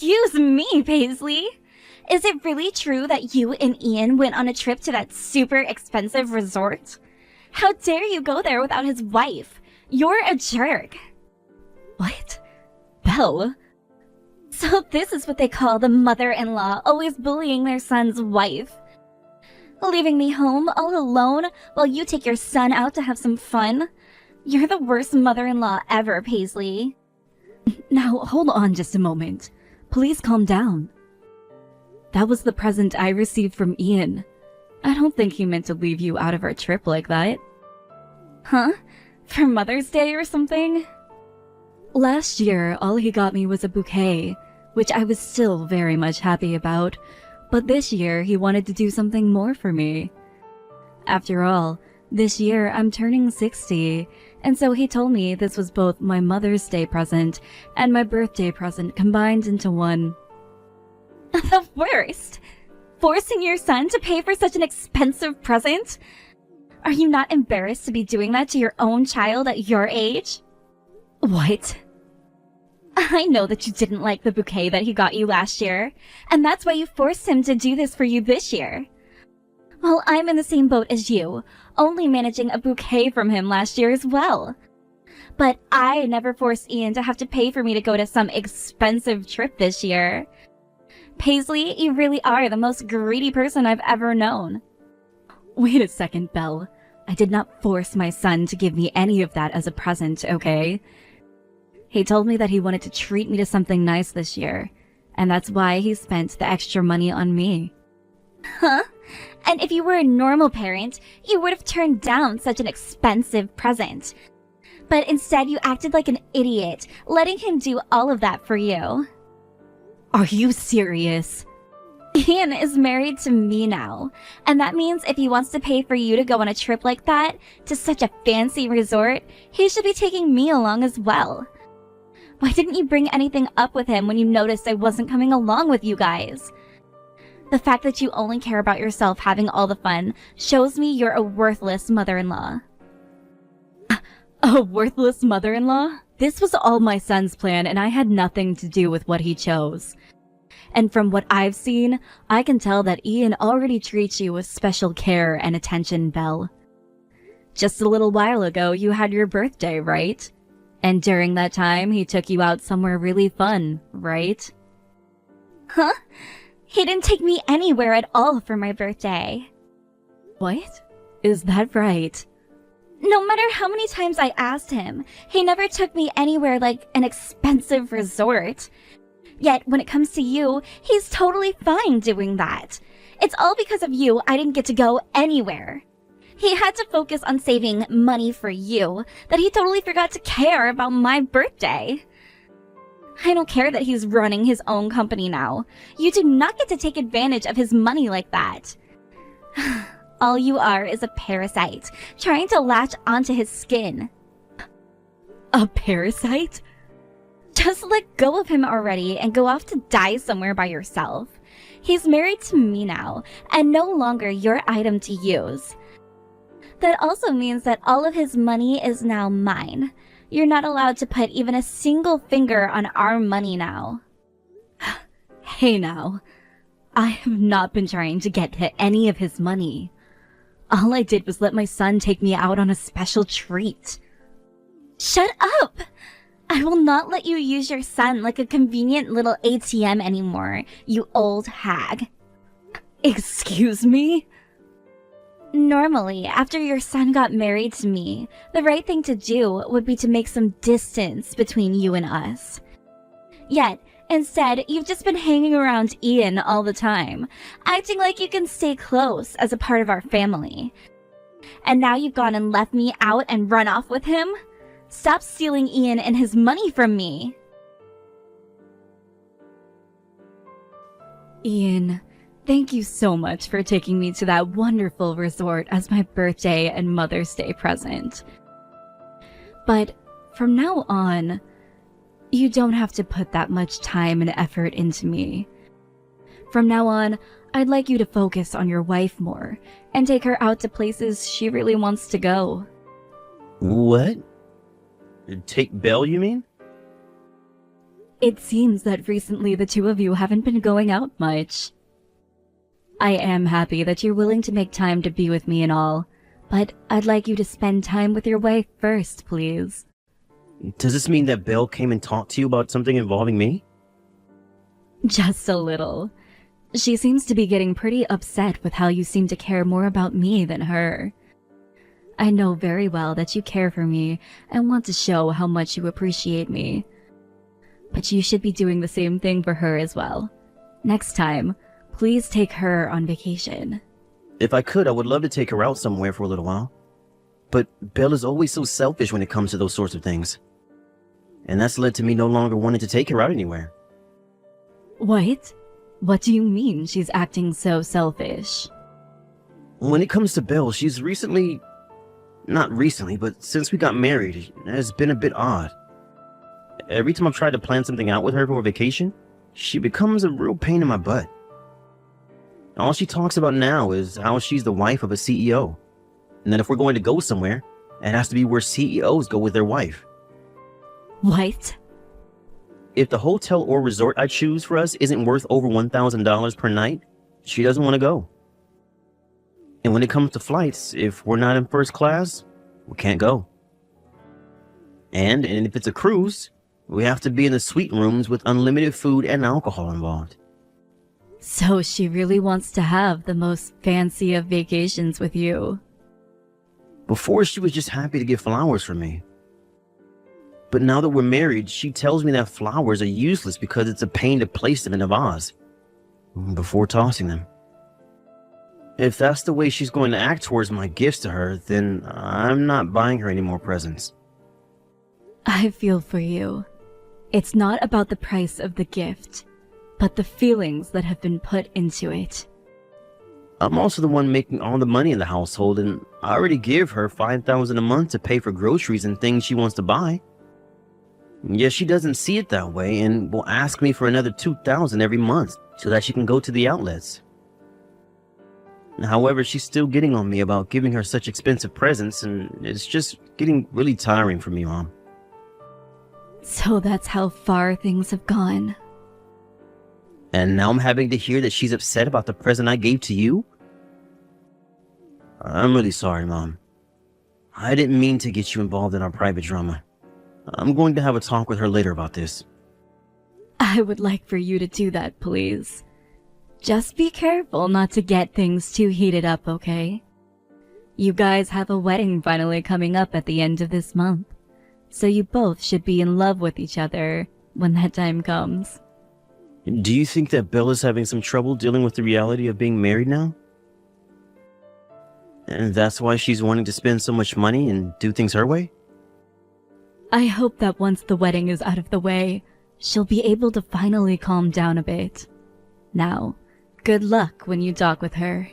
Excuse me, Paisley. Is it really true that you and Ian went on a trip to that super expensive resort? How dare you go there without his wife? You're a jerk. What? Belle? So this is what they call the mother-in-law always bullying their son's wife. Leaving me home all alone while you take your son out to have some fun? You're the worst mother-in-law ever, Paisley. Now, hold on just a moment. Please calm down. That was the present I received from Ian. I don't think he meant to leave you out of our trip like that. Huh? For Mother's Day or something? Last year, all he got me was a bouquet, which I was still very much happy about. But this year, he wanted to do something more for me. After all, this year I'm turning 60, and so he told me this was both my Mother's Day present and my birthday present combined into one. The worst! Forcing your son to pay for such an expensive present? Are you not embarrassed to be doing that to your own child at your age? What? I know that you didn't like the bouquet that he got you last year, and that's why you forced him to do this for you this year. Well, I'm in the same boat as you, only managing a bouquet from him last year as well. But I never forced Ian to have to pay for me to go to some expensive trip this year. Paisley, you really are the most greedy person I've ever known. Wait a second, Belle. I did not force my son to give me any of that as a present, okay? He told me that he wanted to treat me to something nice this year, and that's why he spent the extra money on me. Huh? And if you were a normal parent, you would have turned down such an expensive present. But instead you acted like an idiot, letting him do all of that for you. Are you serious? Ian is married to me now, and that means if he wants to pay for you to go on a trip like that, to such a fancy resort, he should be taking me along as well. Why didn't you bring anything up with him when you noticed I wasn't coming along with you guys? The fact that you only care about yourself having all the fun shows me you're a worthless mother-in-law. A worthless mother-in-law? This was all my son's plan, and I had nothing to do with what he chose. And from what I've seen, I can tell that Ian already treats you with special care and attention, Belle. Just a little while ago, you had your birthday, right? And during that time, he took you out somewhere really fun, right? Huh? He didn't take me anywhere at all for my birthday. What? Is that right? No matter how many times I asked him, he never took me anywhere like an expensive resort. Yet, when it comes to you, he's totally fine doing that. It's all because of you I didn't get to go anywhere. He had to focus on saving money for you, that he totally forgot to care about my birthday. I don't care that he's running his own company now. You do not get to take advantage of his money like that. All you are is a parasite, trying to latch onto his skin. A parasite? Just let go of him already and go off to die somewhere by yourself. He's married to me now, and no longer your item to use. That also means that all of his money is now mine. You're not allowed to put even a single finger on our money now. Hey now, I have not been trying to get to any of his money. All I did was let my son take me out on a special treat. Shut up! I will not let you use your son like a convenient little ATM anymore, you old hag. Excuse me? Normally, after your son got married to me, the right thing to do would be to make some distance between you and us. Yet, instead, you've just been hanging around Ian all the time, acting like you can stay close as a part of our family. And now you've gone and left me out and run off with him? Stop stealing Ian and his money from me. Ian, thank you so much for taking me to that wonderful resort as my birthday and Mother's Day present. But from now on, you don't have to put that much time and effort into me. From now on, I'd like you to focus on your wife more and take her out to places she really wants to go. What? Take Belle, you mean? It seems that recently the two of you haven't been going out much. I am happy that you're willing to make time to be with me and all, but I'd like you to spend time with your wife first, please. Does this mean that Belle came and talked to you about something involving me? Just a little. She seems to be getting pretty upset with how you seem to care more about me than her. I know very well that you care for me and want to show how much you appreciate me. But you should be doing the same thing for her as well. Next time, please take her on vacation. If I could, I would love to take her out somewhere for a little while. But Belle is always so selfish when it comes to those sorts of things. And that's led to me no longer wanting to take her out anywhere. What? What do you mean she's acting so selfish? When it comes to Belle, she's recently... Not recently, but since we got married, it has been a bit odd. Every time I've tried to plan something out with her for a vacation, she becomes a real pain in my butt. All she talks about now is how she's the wife of a CEO. And that if we're going to go somewhere, it has to be where CEOs go with their wife. What? If the hotel or resort I choose for us isn't worth over $1,000 per night, she doesn't want to go. And when it comes to flights, if we're not in first class, we can't go. And if it's a cruise, we have to be in the suite rooms with unlimited food and alcohol involved. So she really wants to have the most fancy of vacations with you. Before, she was just happy to get flowers for me. But now that we're married, she tells me that flowers are useless because it's a pain to place them in a vase before tossing them. If that's the way she's going to act towards my gifts to her, then I'm not buying her any more presents. I feel for you. It's not about the price of the gift, but the feelings that have been put into it. I'm also the one making all the money in the household, and I already give her $5,000 a month to pay for groceries and things she wants to buy. Yet she doesn't see it that way and will ask me for another $2,000 every month so that she can go to the outlets. However, she's still getting on me about giving her such expensive presents, and it's just getting really tiring for me, Mom. So that's how far things have gone. And now I'm having to hear that she's upset about the present I gave to you? I'm really sorry, Mom. I didn't mean to get you involved in our private drama. I'm going to have a talk with her later about this. I would like for you to do that, please. Just be careful not to get things too heated up, okay? You guys have a wedding finally coming up at the end of this month, so you both should be in love with each other when that time comes. Do you think that Bella's having some trouble dealing with the reality of being married now? And that's why she's wanting to spend so much money and do things her way? I hope that once the wedding is out of the way, she'll be able to finally calm down a bit. Now, good luck when you talk with her.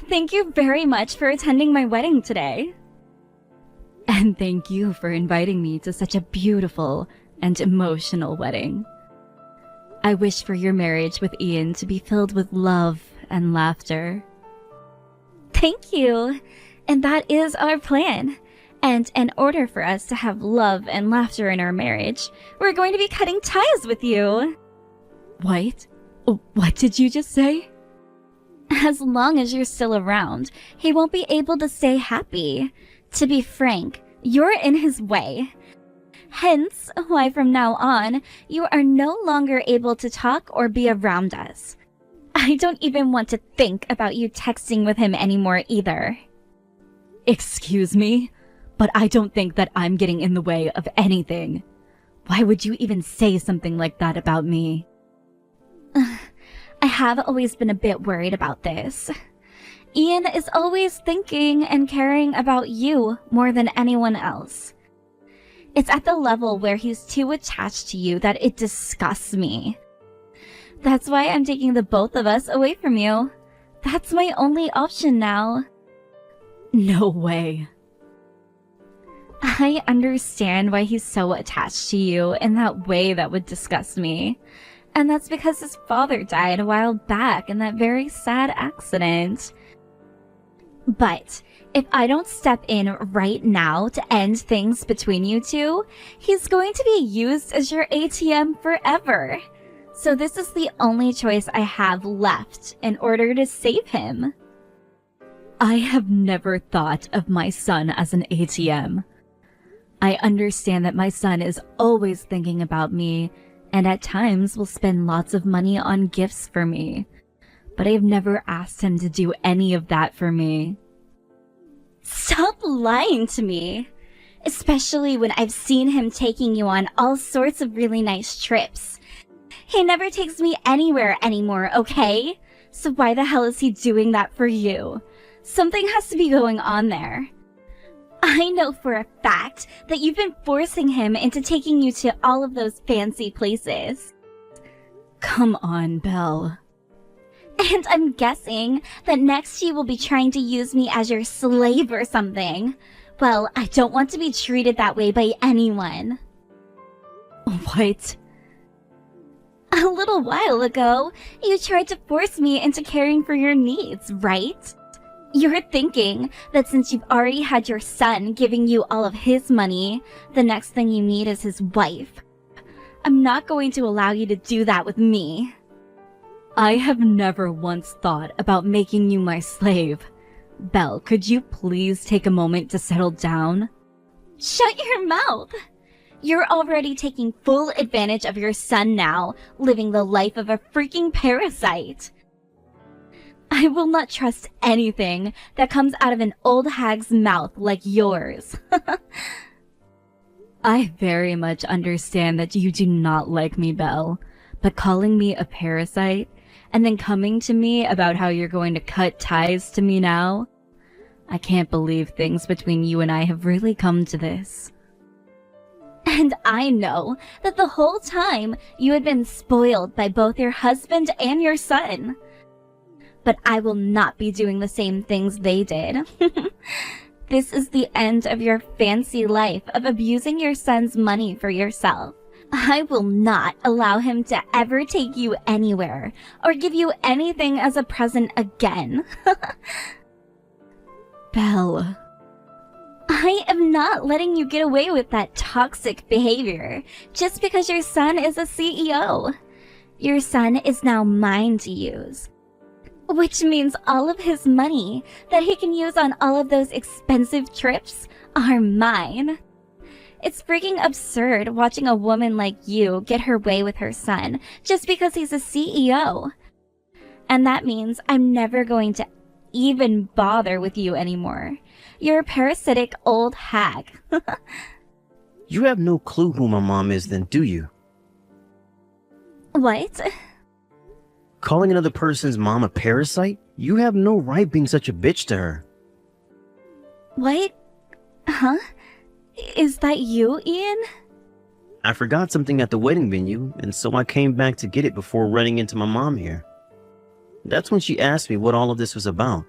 Thank you very much for attending my wedding today. And thank you for inviting me to such a beautiful and emotional wedding. I wish for your marriage with Ian to be filled with love and laughter. Thank you. And that is our plan. And in order for us to have love and laughter in our marriage, we're going to be cutting ties with you. What? What did you just say? As long as you're still around, he won't be able to stay happy. To be frank, you're in his way. Hence, why from now on, you are no longer able to talk or be around us. I don't even want to think about you texting with him anymore either. Excuse me, but I don't think that I'm getting in the way of anything. Why would you even say something like that about me? I have always been a bit worried about this. Ian is always thinking and caring about you more than anyone else. It's at the level where he's too attached to you that it disgusts me. That's why I'm taking the both of us away from you. That's my only option now. No way. I understand why he's so attached to you in that way that would disgust me. And that's because his father died a while back in that very sad accident. But If I don't step in right now to end things between you two, he's going to be used as your ATM forever. So this is the only choice I have left in order to save him. I have never thought of my son as an ATM. I understand that my son is always thinking about me and at times will spend lots of money on gifts for me. But I've never asked him to do any of that for me. Stop lying to me. Especially when I've seen him taking you on all sorts of really nice trips. He never takes me anywhere anymore, okay? So why the hell is he doing that for you? Something has to be going on there. I know for a fact that you've been forcing him into taking you to all of those fancy places. Come on, Belle. And I'm guessing that next you will be trying to use me as your slave or something. Well, I don't want to be treated that way by anyone. What? A little while ago, you tried to force me into caring for your needs, right? You're thinking that since you've already had your son giving you all of his money, the next thing you need is his wife. I'm not going to allow you to do that with me. I have never once thought about making you my slave. Belle, could you please take a moment to settle down? Shut your mouth! You're already taking full advantage of your son now, living the life of a freaking parasite. I will not trust anything that comes out of an old hag's mouth like yours. I very much understand that you do not like me, Belle, but calling me a parasite and then coming to me about how you're going to cut ties to me now? I can't believe things between you and I have really come to this. And I know that the whole time you had been spoiled by both your husband and your son. But I will not be doing the same things they did. This is the end of your fancy life of abusing your son's money for yourself. I will not allow him to ever take you anywhere or give you anything as a present again. Belle. I am not letting you get away with that toxic behavior just because your son is a CEO. Your son is now mine to use. Which means all of his money that he can use on all of those expensive trips are mine. It's freaking absurd watching a woman like you get her way with her son just because he's a CEO. And that means I'm never going to even bother with you anymore. You're a parasitic old hag. You have no clue who my mom is then, do you? What? Calling another person's mom a parasite? You have no right being such a bitch to her. What? Huh? Is that you, Ian? I forgot something at the wedding venue, and so I came back to get it before running into my mom here. That's when she asked me what all of this was about.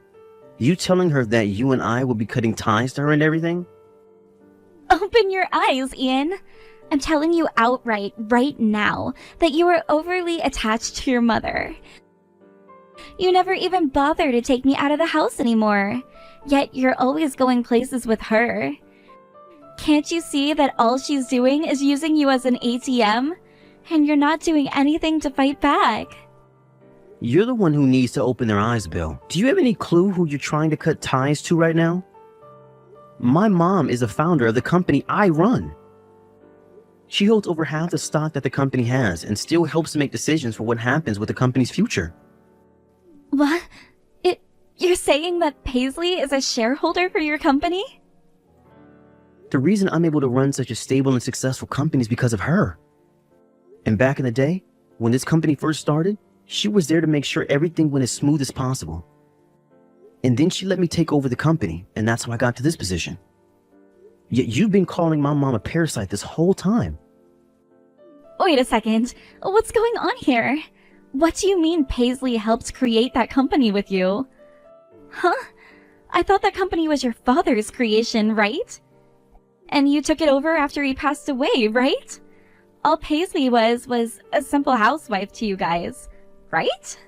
You telling her that you and I will be cutting ties to her and everything? Open your eyes, Ian. I'm telling you outright right now that you are overly attached to your mother. You never even bother to take me out of the house anymore, yet you're always going places with her. Can't you see that all she's doing is using you as an ATM? And you're not doing anything to fight back. You're the one who needs to open their eyes, Bill. Do you have any clue who you're trying to cut ties to right now? My mom is the founder of the company I run. She holds over half the stock that the company has and still helps make decisions for what happens with the company's future. What? You're saying that Paisley is a shareholder for your company? The reason I'm able to run such a stable and successful company is because of her. And back in the day, when this company first started, she was there to make sure everything went as smooth as possible. And then she let me take over the company, and that's how I got to this position. Yet you've been calling my mom a parasite this whole time. Wait a second. What's going on here? What do you mean Paisley helped create that company with you? Huh? I thought that company was your father's creation, right? And you took it over after he passed away, right? All Paisley was a simple housewife to you guys, right?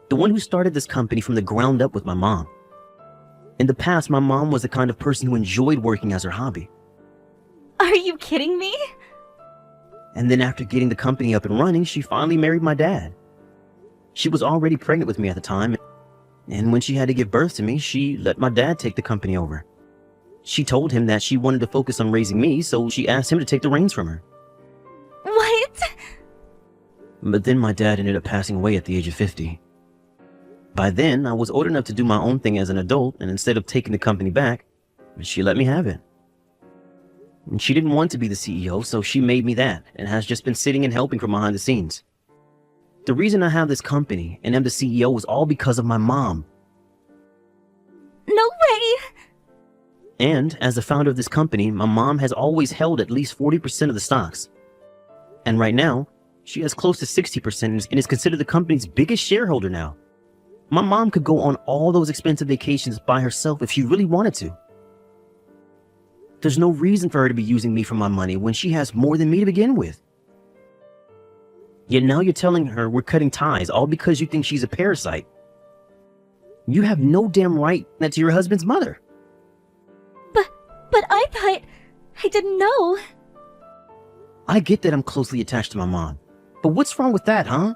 The one who started this company from the ground up with my mom. In the past, my mom was the kind of person who enjoyed working as her hobby. Are you kidding me? And then after getting the company up and running, she finally married my dad. She was already pregnant with me at the time, and when she had to give birth to me, she let my dad take the company over. She told him that she wanted to focus on raising me, so she asked him to take the reins from her. What? But then my dad ended up passing away at the age of 50. By then, I was old enough to do my own thing as an adult, and instead of taking the company back, she let me have it. And she didn't want to be the CEO, so she made me that, and has just been sitting and helping from behind the scenes. The reason I have this company and am the CEO was all because of my mom. No way! And as the founder of this company, my mom has always held at least 40% of the stocks. And right now, she has close to 60% and is considered the company's biggest shareholder now. My mom could go on all those expensive vacations by herself if she really wanted to. There's no reason for her to be using me for my money when she has more than me to begin with. Yet now you're telling her we're cutting ties all because you think she's a parasite. You have no damn right to your husband's mother. But I thought... I didn't know. I get that I'm closely attached to my mom, but what's wrong with that, huh?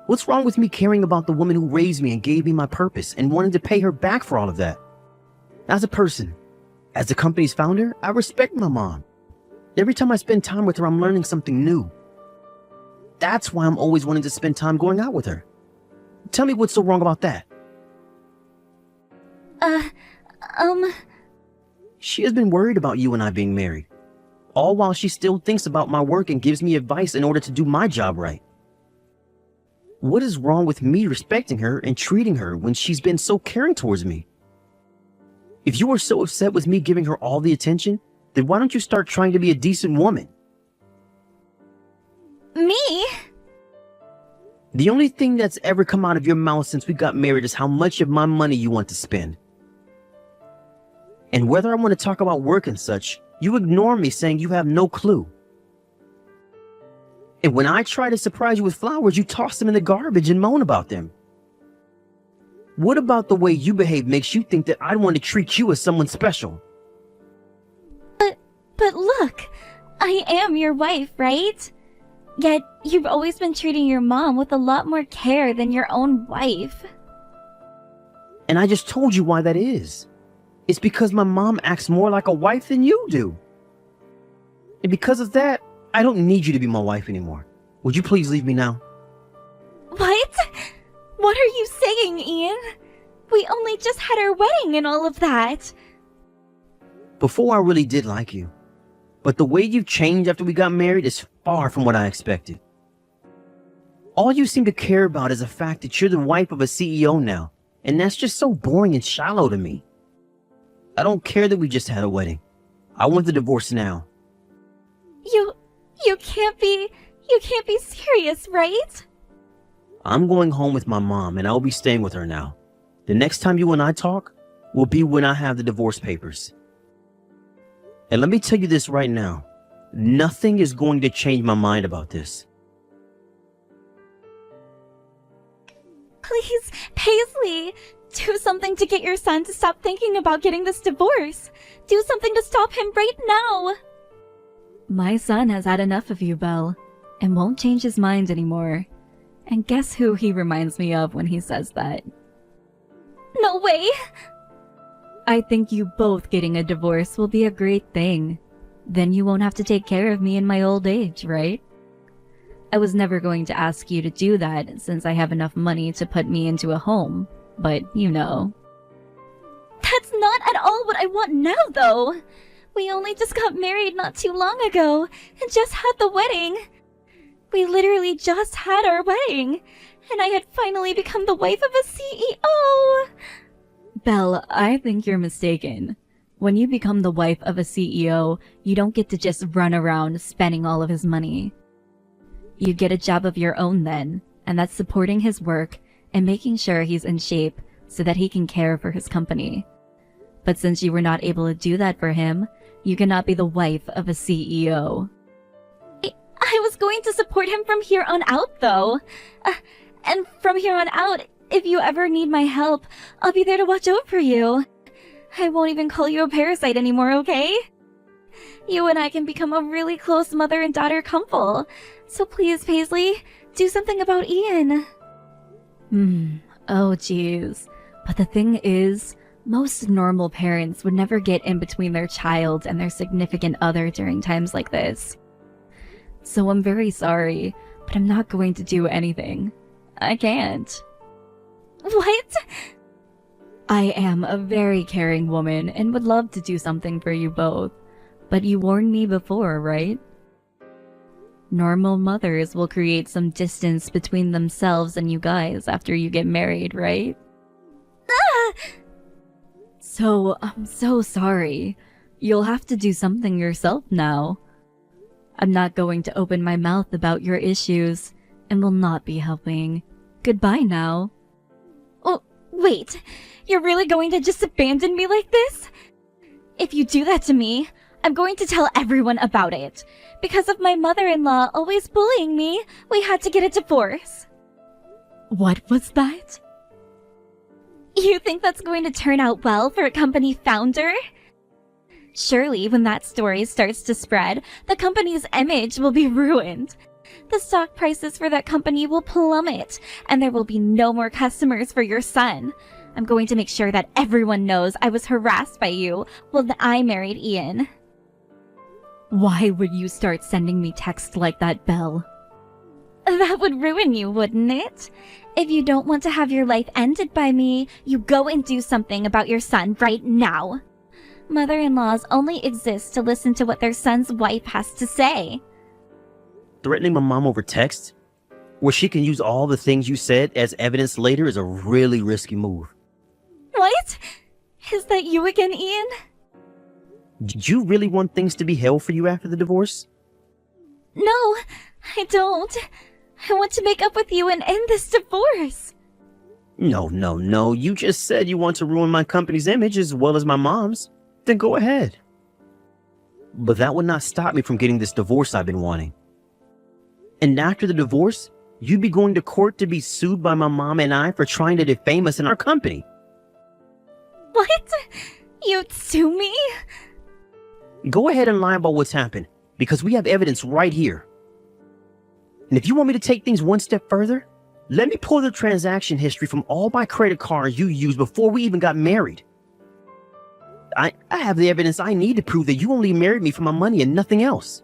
What's wrong with me caring about the woman who raised me and gave me my purpose and wanting to pay her back for all of that? As a person, as the company's founder, I respect my mom. Every time I spend time with her, I'm learning something new. That's why I'm always wanting to spend time going out with her. Tell me what's so wrong about that. She has been worried about you and I being married, all while she still thinks about my work and gives me advice in order to do my job right. What is wrong with me respecting her and treating her when she's been so caring towards me? If you are so upset with me giving her all the attention, then why don't you start trying to be a decent woman? Me? The only thing that's ever come out of your mouth since we got married is how much of my money you want to spend. And whether I want to talk about work and such, you ignore me saying you have no clue. And when I try to surprise you with flowers, you toss them in the garbage and moan about them. What about the way you behave makes you think that I want to treat you as someone special? But look, I am your wife, right? Yet, you've always been treating your mom with a lot more care than your own wife. And I just told you why that is. It's because my mom acts more like a wife than you do. And because of that, I don't need you to be my wife anymore. Would you please leave me now? What? What are you saying, Ian? We only just had our wedding and all of that. Before I really did like you. But the way you've changed after we got married is far from what I expected. All you seem to care about is the fact that you're the wife of a CEO now. And that's just so boring and shallow to me. I don't care that we just had a wedding. I want the divorce now. You can't be serious, right? I'm going home with my mom and I'll be staying with her now. The next time you and I talk will be when I have the divorce papers. And let me tell you this right now. Nothing is going to change my mind about this. Please, Paisley, do something to get your son to stop thinking about getting this divorce. Do something to stop him right now. My son has had enough of you, Belle, and won't change his mind anymore. And guess who he reminds me of when he says that? No way. I think you both getting a divorce will be a great thing. Then you won't have to take care of me in my old age, right? I was never going to ask you to do that since I have enough money to put me into a home, but you know. That's not at all what I want now, though. We only just got married not too long ago and just had the wedding. We literally just had our wedding, and I had finally become the wife of a CEO. Belle, I think you're mistaken. When you become the wife of a CEO, you don't get to just run around spending all of his money. You get a job of your own then, and that's supporting his work and making sure he's in shape so that he can care for his company. But since you were not able to do that for him, you cannot be the wife of a CEO. I was going to support him from here on out, though. And from here on out, if you ever need my help, I'll be there to watch over you. I won't even call you a parasite anymore, okay? You and I can become a really close mother and daughter couple. So please, Paisley, do something about Ian. Oh jeez. But the thing is, most normal parents would never get in between their child and their significant other during times like this. So I'm very sorry, but I'm not going to do anything. I can't. What? I am a very caring woman and would love to do something for you both. But you warned me before, right? Normal mothers will create some distance between themselves and you guys after you get married, right? Ah! So, I'm so sorry. You'll have to do something yourself now. I'm not going to open my mouth about your issues and will not be helping. Goodbye now. Oh, wait. You're really going to just abandon me like this? If you do that to me, I'm going to tell everyone about it. Because of my mother-in-law always bullying me, we had to get a divorce. What was that? You think that's going to turn out well for a company founder? Surely, when that story starts to spread, the company's image will be ruined. The stock prices for that company will plummet, and there will be no more customers for your son. I'm going to make sure that everyone knows I was harassed by you when I married Ian. Why would you start sending me texts like that, Belle? That would ruin you, wouldn't it? If you don't want to have your life ended by me, you go and do something about your son right now. Mother-in-laws only exist to listen to what their son's wife has to say. Threatening my mom over text, where she can use all the things you said as evidence later, is a really risky move. What? Is that you again, Ian? Did you really want things to be hell for you after the divorce? No, I don't. I want to make up with you and end this divorce. No. You just said you want to ruin my company's image as well as my mom's. Then go ahead. But that would not stop me from getting this divorce I've been wanting. And after the divorce, you'd be going to court to be sued by my mom and I for trying to defame us in our company. What? You'd sue me? Go ahead and lie about what's happened, because we have evidence right here. And if you want me to take things one step further, let me pull the transaction history from all my credit cards you used before we even got married. I have the evidence I need to prove that you only married me for my money and nothing else.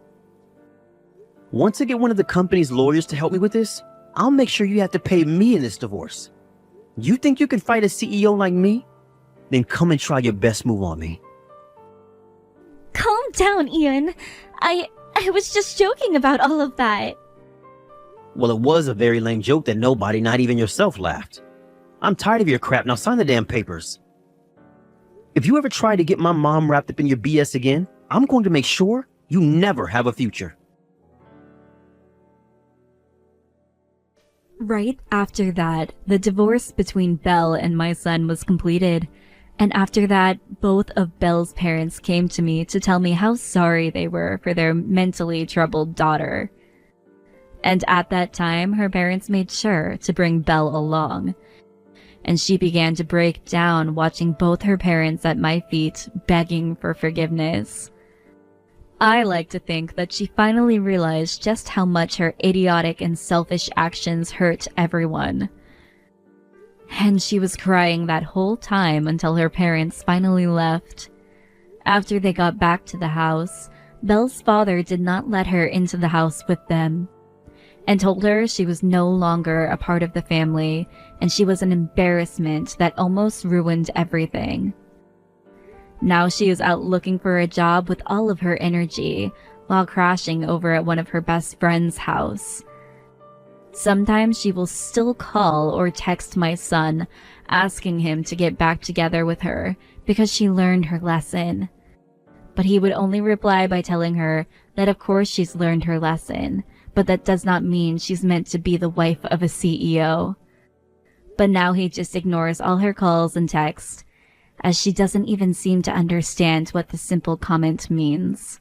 Once I get one of the company's lawyers to help me with this, I'll make sure you have to pay me in this divorce. You think you can fight a CEO like me? Then come and try your best move on me. Calm down, Ian. I was just joking about all of that. Well, it was a very lame joke that nobody, not even yourself, laughed. I'm tired of your crap. Now sign the damn papers. If you ever try to get my mom wrapped up in your BS again, I'm going to make sure you never have a future. Right after that, the divorce between Belle and my son was completed. And after that, both of Belle's parents came to me to tell me how sorry they were for their mentally troubled daughter. And at that time, her parents made sure to bring Belle along. And she began to break down, watching both her parents at my feet, begging for forgiveness. I like to think that she finally realized just how much her idiotic and selfish actions hurt everyone. And she was crying that whole time until her parents finally left. After they got back to the house, Belle's father did not let her into the house with them, and told her she was no longer a part of the family, and she was an embarrassment that almost ruined everything. Now she is out looking for a job with all of her energy, while crashing over at one of her best friend's house. Sometimes she will still call or text my son, asking him to get back together with her because she learned her lesson. But he would only reply by telling her that of course she's learned her lesson, but that does not mean she's meant to be the wife of a CEO. But now he just ignores all her calls and texts, as she doesn't even seem to understand what the simple comment means.